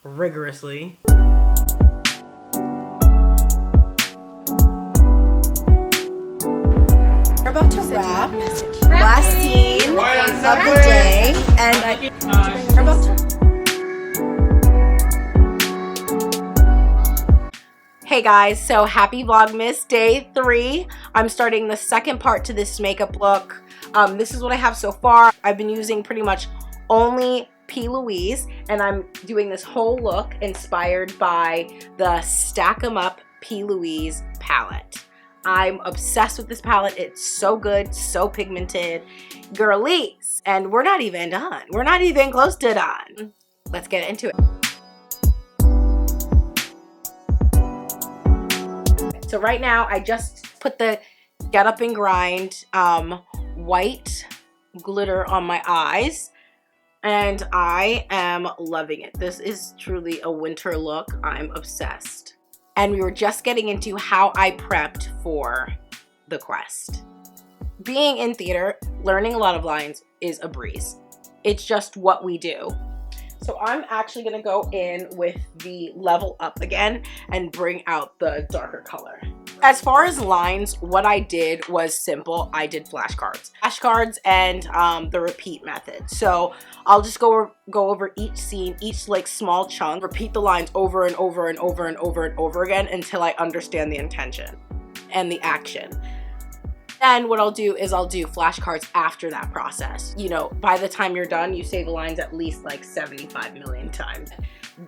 rigorously. We're about to wrap. Last scene of the day, and we're about to. Hey guys, so happy Vlogmas day 3. I'm starting the second part to this makeup look. This is what I have so far. I've been using pretty much only P. Louise, and I'm doing this whole look inspired by the Stack 'em Up P. Louise palette. I'm obsessed with this palette. It's so good, so pigmented. Girlies, and we're not even done. We're not even close to done. Let's get into it. So right now, I just put the Get Up and Grind white glitter on my eyes, and I am loving it. This is truly a winter look. I'm obsessed. And we were just getting into how I prepped for the quest. Being in theater, learning a lot of lines is a breeze. It's just what we do. So I'm actually gonna go in with the Level Up again and bring out the darker color. As far as lines, what I did was simple. I did flashcards. Flashcards and the repeat method. So I'll just go over each scene, each like small chunk, repeat the lines over and over and over and over and over again until I understand the intention and the action. Then what I'll do is I'll do flashcards after that process. You know, by the time you're done, you say the lines at least like 75 million times.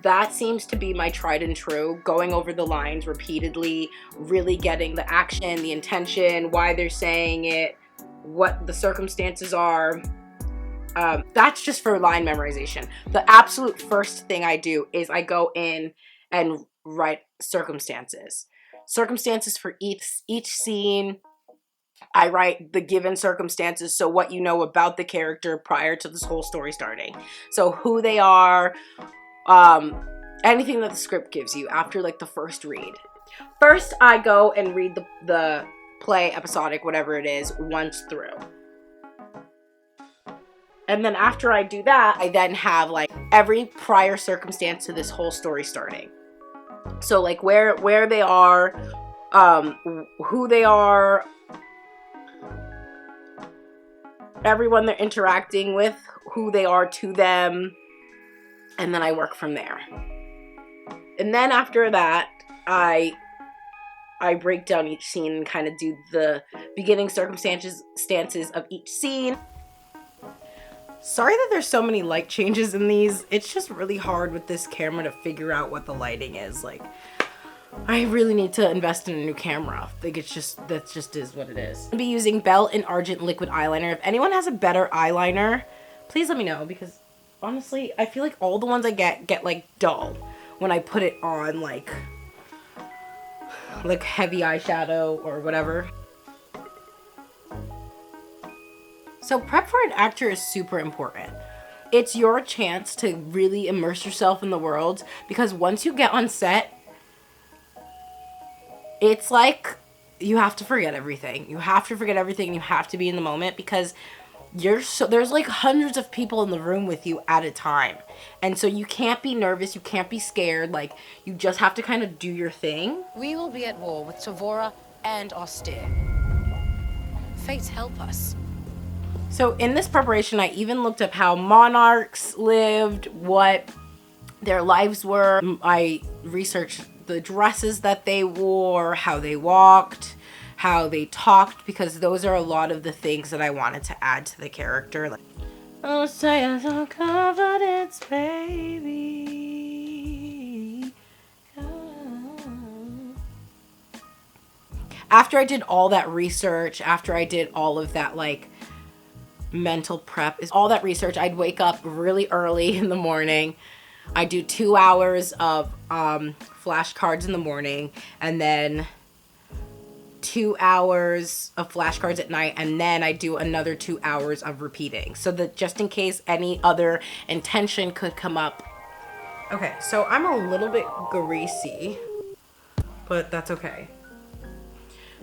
That seems to be my tried and true, going over the lines repeatedly, really getting the action, the intention, why they're saying it, what the circumstances are. That's just for line memorization. The absolute first thing I do is I go in and write circumstances. Circumstances for each scene. I write the given circumstances, so what you know about the character prior to this whole story starting. So who they are, anything that the script gives you after like the first read. First, I go and read the play, episodic, whatever it is, once through. And then after I do that, I then have like every prior circumstance to this whole story starting. So like where they are, who they are, everyone they're interacting with, who they are to them, and then I work from there. And then after that, I break down each scene and kind of do the beginning circumstances of each scene. Sorry that there's so many light changes in these. It's just really hard with this camera to figure out what the lighting is. Like, I really need to invest in a new camera. Like, that just is what it is. I'll be using Belle and Argent liquid eyeliner. If anyone has a better eyeliner, please let me know, because honestly, I feel like all the ones I get like dull when I put it on like heavy eyeshadow or whatever. So prep for an actor is super important. It's your chance to really immerse yourself in the world, because once you get on set, it's like you have to forget everything. You have to forget everything. You have to be in the moment, because there's like hundreds of people in the room with you at a time. And so you can't be nervous. You can't be scared. Like, you just have to kind of do your thing. We will be at war with Tavora and Austere. Fates help us. So in this preparation, I even looked up how monarchs lived, what their lives were. I researched the dresses that they wore, how they walked, how they talked, because those are a lot of the things that I wanted to add to the character. Like, oh, say some confidence, baby. After I did all that research, after I did all of that like mental prep, is all that research, I'd wake up really early in the morning. I do 2 hours of flashcards in the morning, and then 2 hours of flashcards at night, and then I do another 2 hours of repeating, so that just in case any other intention could come up. Okay, so I'm a little bit greasy, but that's okay.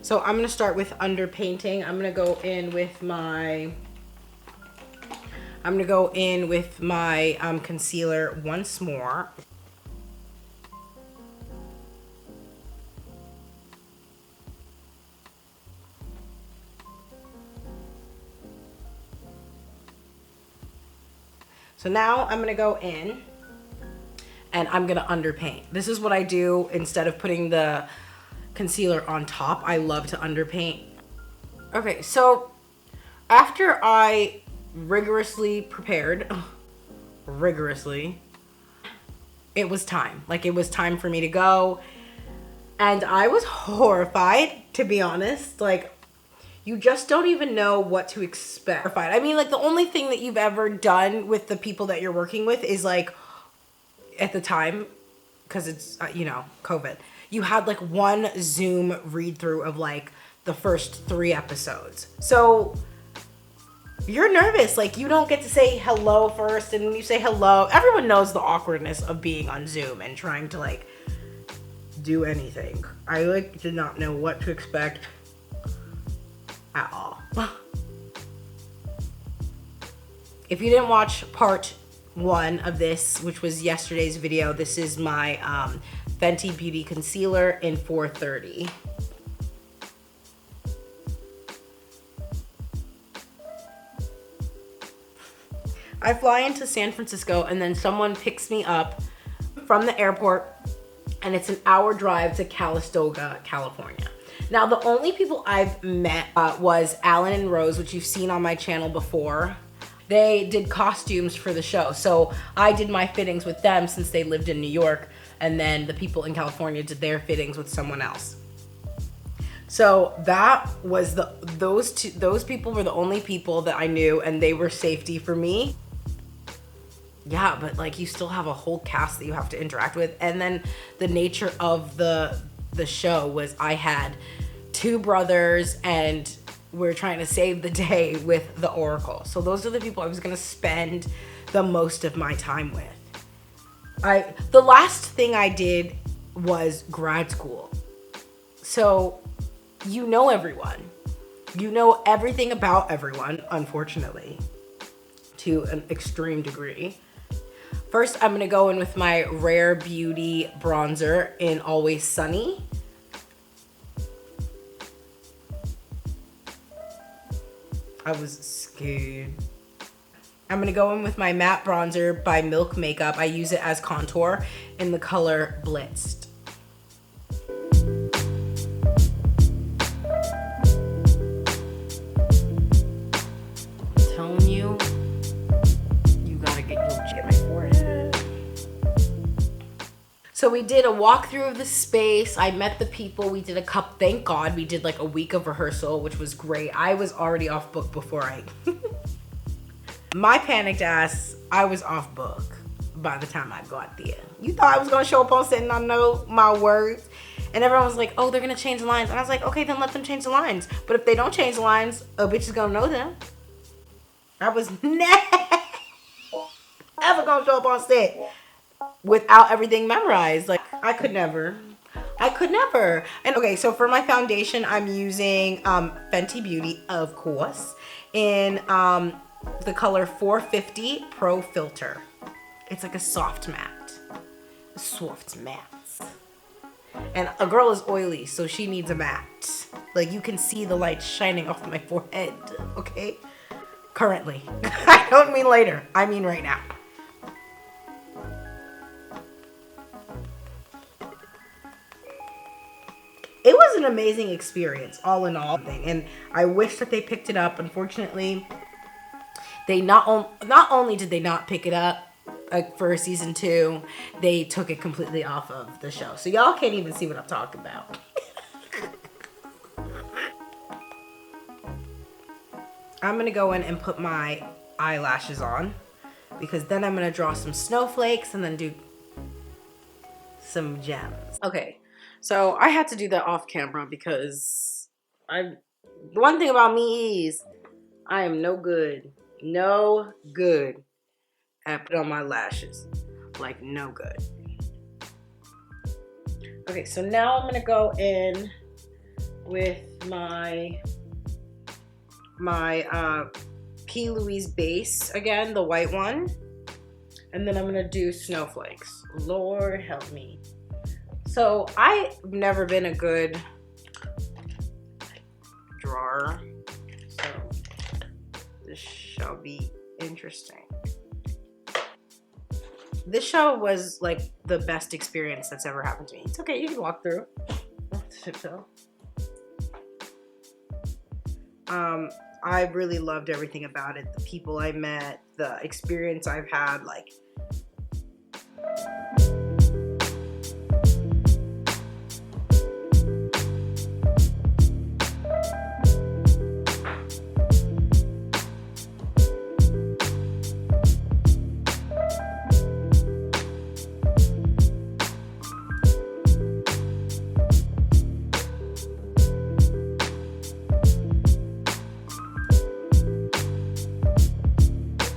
So I'm gonna start with underpainting. I'm gonna go in with my concealer once more. So now I'm gonna go in and I'm gonna underpaint. This is what I do instead of putting the concealer on top. I love to underpaint. Okay, so after I rigorously prepared, rigorously, it was time. Like, it was time for me to go. And I was horrified, to be honest. Like, you just don't even know what to expect. I mean, like, the only thing that you've ever done with the people that you're working with is, like, at the time, because it's, you know, COVID, you had, like, one Zoom read-through of, like, the first 3 episodes. So you're nervous. Like, you don't get to say hello first, and when you say hello, everyone knows the awkwardness of being on Zoom and trying to, like, do anything. I, like, did not know what to expect at all. If you didn't watch part 1 of this, which was yesterday's video, this is my Fenty Beauty Concealer in 430. I fly into San Francisco and then someone picks me up from the airport, and it's an hour drive to Calistoga, California. Now, the only people I've met was Alan and Rose, which you've seen on my channel before. They did costumes for the show. So I did my fittings with them since they lived in New York, and then the people in California did their fittings with someone else. So that was those people were the only people that I knew, and they were safety for me. Yeah, but like, you still have a whole cast that you have to interact with. And then the nature of the show was I had 2 brothers and we're trying to save the day with the Oracle. So those are the people I was gonna spend the most of my time with. The last thing I did was grad school. So you know everyone. You know everything about everyone, unfortunately, to an extreme degree. First, I'm gonna go in with my Rare Beauty bronzer in Always Sunny. I was scared. I'm gonna go in with my matte bronzer by Milk Makeup. I use it as contour in the color Blitzed. I'm telling you, you gotta get my forehead. So we did a walkthrough of the space. I met the people. We did thank God we did like a week of rehearsal, which was great. I was already off book before my panicked ass, I was off book by the time I got there. You thought I was gonna show up on set and not know my words? And everyone was like, oh, they're gonna change the lines. And I was like, okay, then let them change the lines. But if they don't change the lines, a bitch is gonna know them. I was never gonna show up on set without everything memorized. Like, I could never. And okay, so for my foundation, I'm using Fenty Beauty, of course, in the color 450 Pro Filter. It's like a soft matte. And a girl is oily, so she needs a matte. Like, you can see the light shining off my forehead, okay? Currently. I don't mean later. I mean right now. It was an amazing experience, all in all. And I wish that they picked it up. Unfortunately, they not only did they not pick it up for season 2, they took it completely off of the show. So y'all can't even see what I'm talking about. I'm gonna go in and put my eyelashes on, because then I'm gonna draw some snowflakes and then do some gems. Okay, so I had to do that off camera because one thing about me is I am no good at putting on my lashes. Like, no good. Okay, so now I'm gonna go in with my P. Louise base again, the white one, and then I'm gonna do snowflakes. Lord help me. So I've never been a good drawer, so this shall be interesting. This show was like the best experience that's ever happened to me. It's okay, you can walk through. I really loved everything about it. The people I met, the experience I've had, like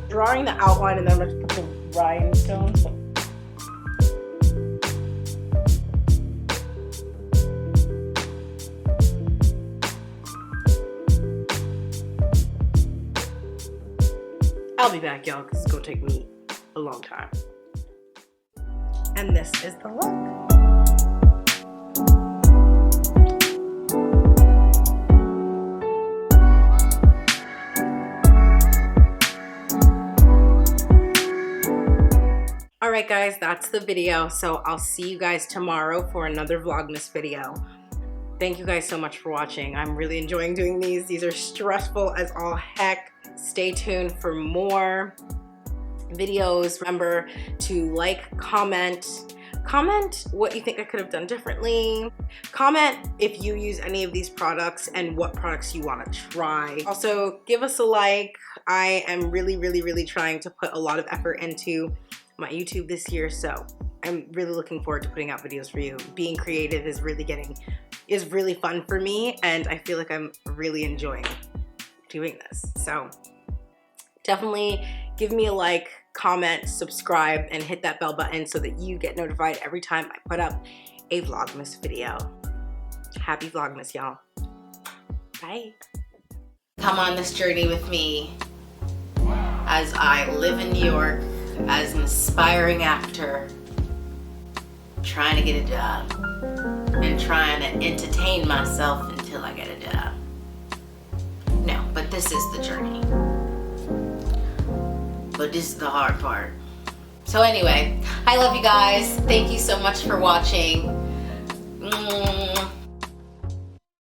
drawing the outline and then let's put the rhinestones. I'll be back, y'all, because it's gonna take me a long time. And this is the look. Alright guys, that's the video. So I'll see you guys tomorrow for another Vlogmas video. Thank you guys so much for watching. I'm really enjoying doing these. These are stressful as all heck. Stay tuned for more videos. Remember to like, comment what you think I could have done differently. Comment if you use any of these products and what products you want to try. Also, give us a like. I am really trying to put a lot of effort into my YouTube this year, so I'm really looking forward to putting out videos for you. Being creative is really fun for me, and I feel like I'm really enjoying doing this. So definitely give me a like, comment, subscribe, and hit that bell button so that you get notified every time I put up a Vlogmas video. Happy Vlogmas, y'all. Bye. Come on this journey with me as I live in New York as an aspiring actor, trying to get a job and trying to entertain myself until I get a job. No, but this is the journey. But this is the hard part. So anyway, I love you guys. Thank you so much for watching.